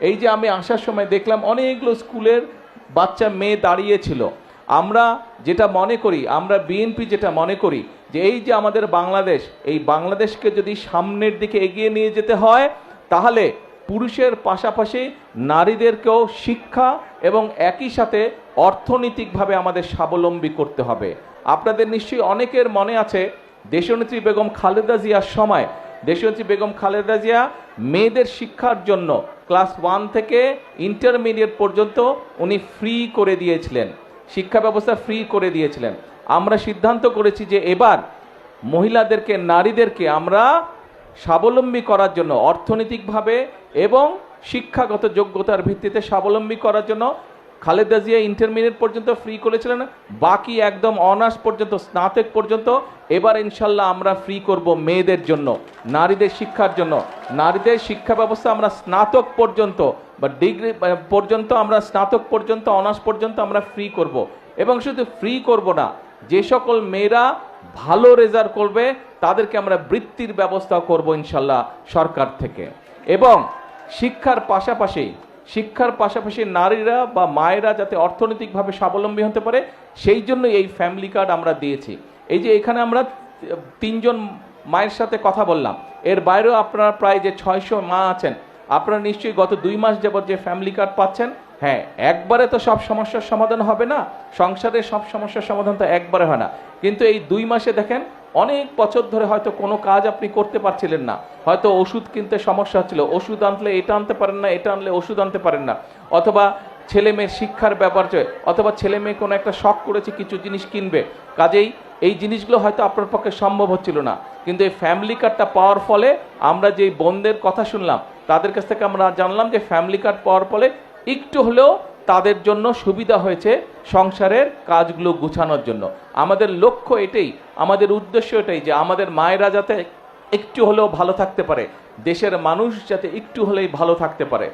এই যে আমি আসার সময় দেখলাম অনেকগুলো স্কুলের বাচ্চা মেয়ে দাঁড়িয়েছিল। আমরা যেটা মনে করি, আমরা বিএনপি যেটা মনে করি যে এই যে আমাদের বাংলাদেশ, এই বাংলাদেশকে যদি সামনের দিকে এগিয়ে নিয়ে যেতে হয় তাহলে পুরুষের পাশাপাশি নারীদেরকেও শিক্ষা এবং একই সাথে অর্থনৈতিকভাবে আমাদের স্বাবলম্বী করতে হবে। আপনাদের নিশ্চয়ই অনেকের মনে আছে দেশনেত্রী বেগম খালেদা জিয়ার সময় দেশনেত্রী বেগম খালেদা জিয়া মেয়েদের শিক্ষার জন্য ক্লাস 1 থেকে ইন্টারমিডিয়েট পর্যন্ত উনি ফ্রি করে দিয়েছিলেন, শিক্ষা ব্যবস্থা ফ্রি করে দিয়েছিলেন। আমরা সিদ্ধান্ত করেছি যে এবার মহিলাদেরকে, নারীদেরকে আমরা স্বাবলম্বী করার জন্য অর্থনৈতিকভাবে এবং শিক্ষাগত যোগ্যতার ভিত্তিতে স্বাবলম্বী করার জন্য খালেদা জিয়া ইন্টারমিডিয়েট পর্যন্ত ফ্রি করেছিলেন, বাকি একদম অনার্স পর্যন্ত, স্নাতক পর্যন্ত এবার ইনশাল্লাহ আমরা ফ্রি করব মেয়েদের জন্য, নারীদের শিক্ষার জন্য। নারীদের শিক্ষা ব্যবস্থা আমরা স্নাতক পর্যন্ত বা ডিগ্রি পর্যন্ত, আমরা স্নাতক পর্যন্ত, অনার্স পর্যন্ত আমরা ফ্রি করব। এবং শুধু ফ্রি করব না, যে সকল মেয়েরা ভালো রেজাল্ট করবে তাদেরকে আমরা বৃত্তির ব্যবস্থা করব ইনশাল্লাহ সরকার থেকে। এবং শিক্ষার পাশাপাশি নারীরা বা মায়েরা যাতে অর্থনৈতিকভাবে স্বাবলম্বী হতে পারে সেই জন্য এই ফ্যামিলি কার্ড আমরা দিয়েছি। এই যে এখানে আমরা 3 জন মায়ের সাথে কথা বললাম, এর বাইরেও আপনারা প্রায় যে 600 মা আছেন, আপনারা নিশ্চয়ই গত 2 মাস যাবত যে ফ্যামিলি কার্ড পাচ্ছেন। হ্যাঁ, একবারে তো সব সমস্যার সমাধান হবে না, সংসারের সব সমস্যার সমাধান তো একবারে হয় না, কিন্তু এই 2 মাসে দেখেন অনেক বছর ধরে হয়তো কোনো কাজ আপনি করতে পারছিলেন না, হয়তো ওষুধ কিনতে সমস্যা হচ্ছিল, ওষুধ আনলে এটা আনতে পারেন না, এটা আনলে ওষুধ আনতে পারেন না, অথবা ছেলে মেয়ের শিক্ষার ব্যাপার, অথবা ছেলে মেয়ে কোনো একটা শখ করেছে কিছু জিনিস কিনবে, কাজেই এই জিনিসগুলো হয়তো আপনার পক্ষে সম্ভব হচ্ছিল না। কিন্তু এই ফ্যামিলি কার্ডটা পাওয়ার ফলে আমরা যেই বোনদের কথা শুনলাম তাদের কাছ থেকে আমরা জানলাম যে ফ্যামিলি কার্ড পাওয়ার ফলে একটু হলেও তাদের জন্য সুবিধা হয়েছে সংসারের কাজগুলো গুছানোর জন্য। আমাদের লক্ষ্য এটাই, আমাদের উদ্দেশ্য এটাই যে আমাদের মায়েরা যাতে একটু হলেও ভালো থাকতে পারে, দেশের মানুষ যাতে একটু হলেই ভালো থাকতে পারে।